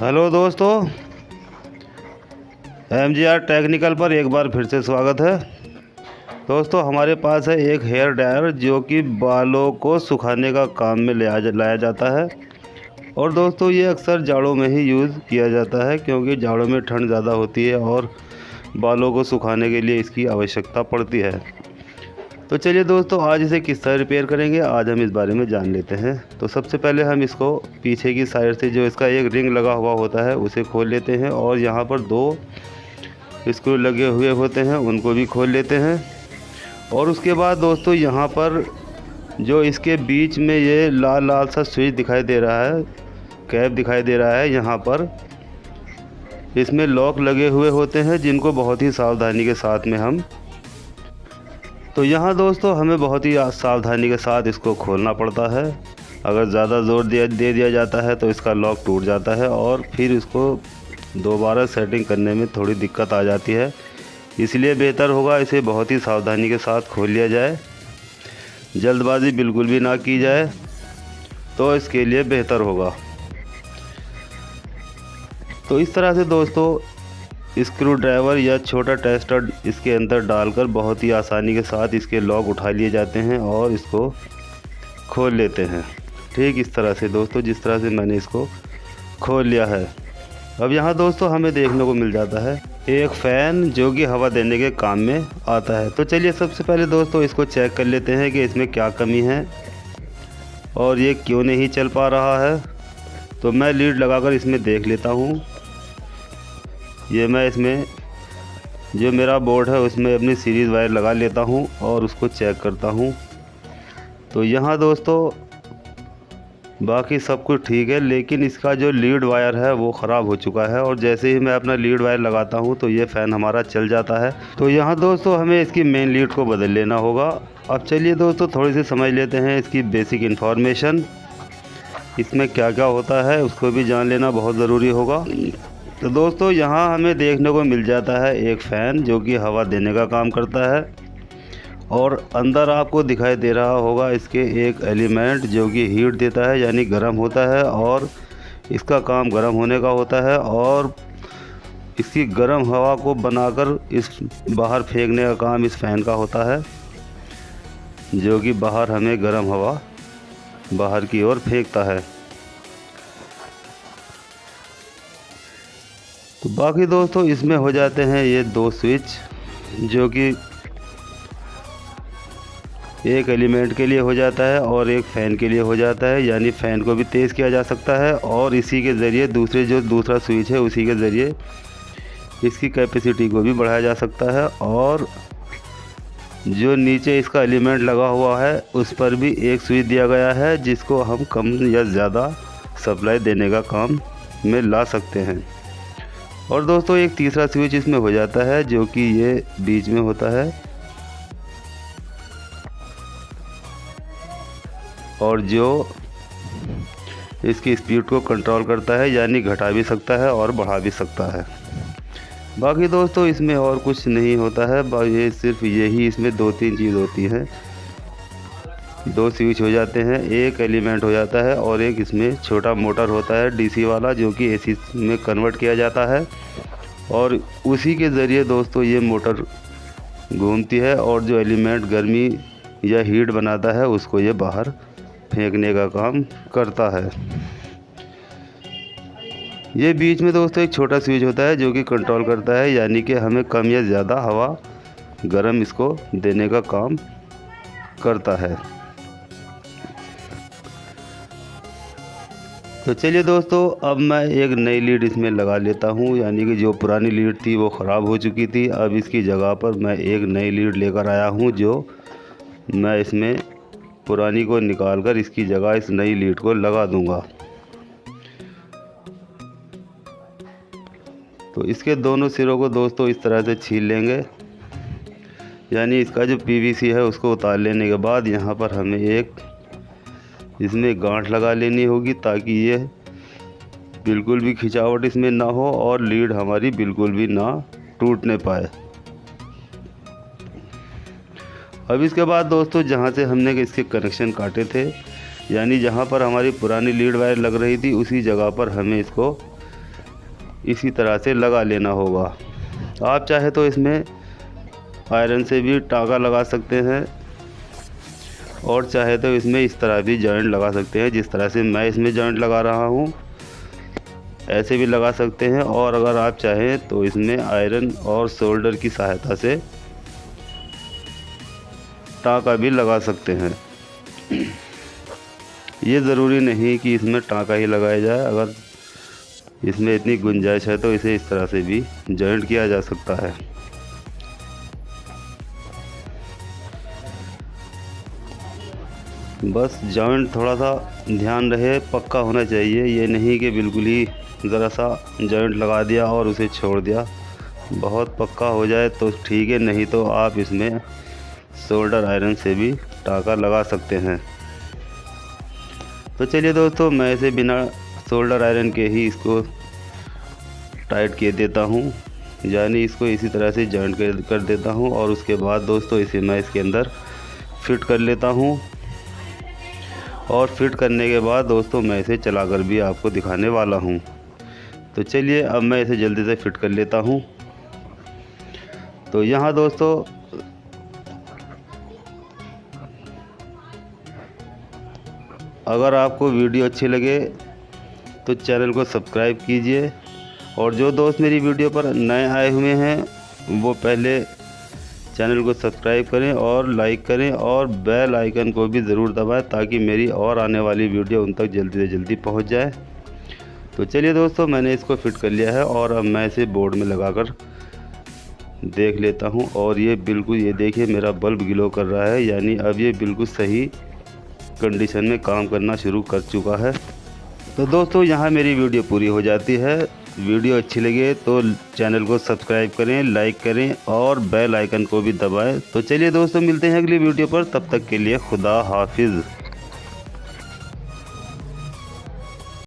Hello दोस्तों, MGR technical पर एक बार फिर से स्वागत है। दोस्तों, हमारे पास है एक हेयर ड्रायर जो कि बालों को सुखाने का काम में लाया जाता है। और दोस्तों, ये अक्सर जाड़ों में ही यूज़ किया जाता है क्योंकि जाड़ों में ठंड ज़्यादा होती है और बालों को सुखाने के लिए इसकी आवश्यकता पड़ती है। तो चलिए दोस्तों, आज इसे किस तरह रिपेयर करेंगे आज हम इस बारे में जान लेते हैं। तो सबसे पहले हम इसको पीछे की साइड से जो इसका एक रिंग लगा हुआ होता है उसे खोल लेते हैं और यहाँ पर 2 स्क्रू लगे हुए होते हैं उनको भी खोल लेते हैं। और उसके बाद दोस्तों, यहाँ पर जो इसके बीच में ये लाल लाल सा स्विच दिखाई दे रहा है, कैप दिखाई दे रहा है, यहाँ पर इसमें लॉक लगे हुए होते हैं जिनको बहुत ही सावधानी के साथ में हम तो यहाँ दोस्तों हमें बहुत ही सावधानी के साथ इसको खोलना पड़ता है। अगर ज़्यादा ज़ोर दे दिया जाता है तो इसका लॉक टूट जाता है और फिर इसको दोबारा सेटिंग करने में थोड़ी दिक्कत आ जाती है। इसलिए बेहतर होगा इसे बहुत ही सावधानी के साथ खोल लिया जाए, जल्दबाजी बिल्कुल भी ना की जाए, तो इसके लिए बेहतर होगा। तो इस तरह से दोस्तों स्क्रू ड्राइवर या छोटा टेस्टर इसके अंदर डालकर बहुत ही आसानी के साथ इसके लॉक उठा लिए जाते हैं और इसको खोल लेते हैं। ठीक इस तरह से दोस्तों, जिस तरह से मैंने इसको खोल लिया है। अब यहाँ दोस्तों हमें देखने को मिल जाता है एक फ़ैन जो कि हवा देने के काम में आता है। तो चलिए सबसे पहले दोस्तों इसको चेक कर लेते हैं कि इसमें क्या कमी है और ये क्यों नहीं चल पा रहा है। तो मैं लीड लगाकर इसमें देख लेता हूँ। ये मैं इसमें जो मेरा बोर्ड है उसमें अपनी सीरीज़ वायर लगा लेता हूँ और उसको चेक करता हूँ। तो यहाँ दोस्तों बाकी सब कुछ ठीक है, लेकिन इसका जो लीड वायर है वो ख़राब हो चुका है और जैसे ही मैं अपना लीड वायर लगाता हूँ तो ये फ़ैन हमारा चल जाता है। तो यहाँ दोस्तों हमें इसकी मेन लीड को बदल लेना होगा। अब चलिए दोस्तों थोड़ी सी समझ लेते हैं इसकी बेसिक इन्फॉर्मेशन, इसमें क्या क्या होता है उसको भी जान लेना बहुत ज़रूरी होगा। तो दोस्तों यहाँ हमें देखने को मिल जाता है एक फ़ैन जो कि हवा देने का काम करता है और अंदर आपको दिखाई दे रहा होगा इसके एक एलिमेंट जो कि हीट देता है, यानी गर्म होता है और इसका काम गर्म होने का होता है और इसकी गर्म हवा को बनाकर इस बाहर फेंकने का काम इस फ़ैन का होता है, जो कि बाहर हमें गर्म हवा बाहर की ओर फेंकता है। तो बाकी दोस्तों इसमें हो जाते हैं ये 2 स्विच जो कि एक एलिमेंट के लिए हो जाता है और एक फ़ैन के लिए हो जाता है, यानी फ़ैन को भी तेज़ किया जा सकता है और इसी के ज़रिए दूसरा स्विच है उसी के ज़रिए इसकी कैपेसिटी को भी बढ़ाया जा सकता है। और जो नीचे इसका एलिमेंट लगा हुआ है उस पर भी एक स्विच दिया गया है जिसको हम कम या ज़्यादा सप्लाई देने का काम में ला सकते हैं। और दोस्तों एक तीसरा स्विच इसमें हो जाता है जो कि ये बीच में होता है और जो इसकी स्पीड को कंट्रोल करता है, यानी घटा भी सकता है और बढ़ा भी सकता है। बाकी दोस्तों इसमें और कुछ नहीं होता है, ये सिर्फ यही इसमें 2-3 चीज़ होती हैं। 2 स्विच हो जाते हैं, एक एलिमेंट हो जाता है और एक इसमें छोटा मोटर होता है डीसी वाला जो कि एसी में कन्वर्ट किया जाता है और उसी के ज़रिए दोस्तों ये मोटर घूमती है और जो एलिमेंट गर्मी या हीट बनाता है उसको ये बाहर फेंकने का काम करता है। ये बीच में दोस्तों एक छोटा स्विच होता है जो कि कंट्रोल करता है, यानी कि हमें कम या ज़्यादा हवा गर्म इसको देने का काम करता है। तो चलिए दोस्तों अब मैं एक नई लीड इसमें लगा लेता हूँ, यानी कि जो पुरानी लीड थी वो ख़राब हो चुकी थी। अब इसकी जगह पर मैं एक नई लीड लेकर आया हूँ जो मैं इसमें पुरानी को निकालकर इसकी जगह इस नई लीड को लगा दूँगा। तो इसके दोनों सिरों को दोस्तों इस तरह से छील लेंगे, यानी इसका जो पीवीसी है उसको उतार लेने के बाद यहाँ पर हमें एक इसमें गांठ लगा लेनी होगी ताकि ये बिल्कुल भी खिंचावट इसमें ना हो और लीड हमारी बिल्कुल भी ना टूटने पाए। अब इसके बाद दोस्तों जहाँ से हमने इसके कनेक्शन काटे थे, यानी जहाँ पर हमारी पुरानी लीड वायर लग रही थी उसी जगह पर हमें इसको इसी तरह से लगा लेना होगा। आप चाहे तो इसमें आयरन से भी टाँका लगा सकते हैं और चाहे तो इसमें इस तरह भी जॉइंट लगा सकते हैं। जिस तरह से मैं इसमें जॉइंट लगा रहा हूँ ऐसे भी लगा सकते हैं, और अगर आप चाहें तो इसमें आयरन और सोल्डर की सहायता से टाँका भी लगा सकते हैं। ये ज़रूरी नहीं कि इसमें टाँका ही लगाया जाए, अगर इसमें इतनी गुंजाइश है तो इसे इस तरह से भी जॉइंट किया जा सकता है। बस जॉइंट थोड़ा सा ध्यान रहे, पक्का होना चाहिए। ये नहीं कि बिल्कुल ही ज़रा सा जॉइंट लगा दिया और उसे छोड़ दिया। बहुत पक्का हो जाए तो ठीक है, नहीं तो आप इसमें सोल्डर आयरन से भी टाँका लगा सकते हैं। तो चलिए दोस्तों, मैं इसे बिना सोल्डर आयरन के ही इसको टाइट किए देता हूँ, यानी इसको इसी तरह से जॉइंट कर देता हूँ। और उसके बाद दोस्तों इसे मैं इसके अंदर फिट कर लेता हूँ। और फिट करने के बाद दोस्तों मैं इसे चलाकर भी आपको दिखाने वाला हूँ। तो चलिए अब मैं इसे जल्दी से फिट कर लेता हूँ। तो यहाँ दोस्तों अगर आपको वीडियो अच्छी लगे तो चैनल को सब्सक्राइब कीजिए, और जो दोस्त मेरी वीडियो पर नए आए हुए हैं वो पहले चैनल को सब्सक्राइब करें और लाइक करें और बेल आइकन को भी ज़रूर दबाएं ताकि मेरी और आने वाली वीडियो उन तक जल्दी से जल्दी पहुंच जाए। तो चलिए दोस्तों, मैंने इसको फिट कर लिया है और अब मैं इसे बोर्ड में लगाकर देख लेता हूं। और ये बिल्कुल, ये देखिए मेरा बल्ब ग्लो कर रहा है, यानी अब ये बिल्कुल सही कंडीशन में काम करना शुरू कर चुका है। तो दोस्तों यहाँ मेरी वीडियो पूरी हो जाती है। वीडियो अच्छी लगे तो चैनल को सब्सक्राइब करें, लाइक करें और बेल आइकन को भी दबाएं। तो चलिए दोस्तों, मिलते हैं अगली वीडियो पर, तब तक के लिए खुदा हाफिज़।